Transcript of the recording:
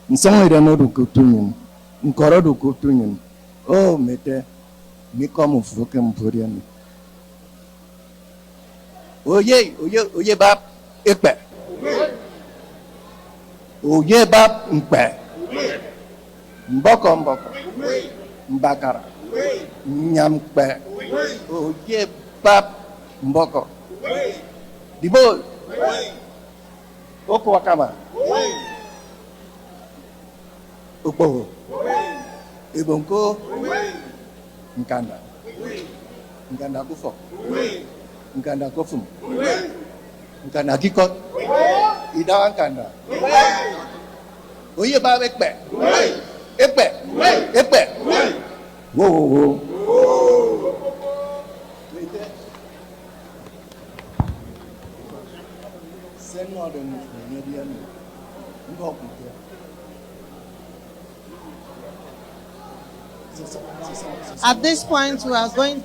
Nsongere no do kutunyin. Nkoro do kutunyin. Oh mete mi como fuke mporiani. Oye bab ekpe. Oye bab mpe. Mboko. Mbakara. Nyampe. Oye bab mboko. Dibo. Oko wakama. Okpo. Ebonko. Nkanda kufo. Nkanda kofum. Nkanda kikot. Ida nkanda. Oye ba ekpe. Ekpe. Wo. Senno de Nedian. At this point, we are going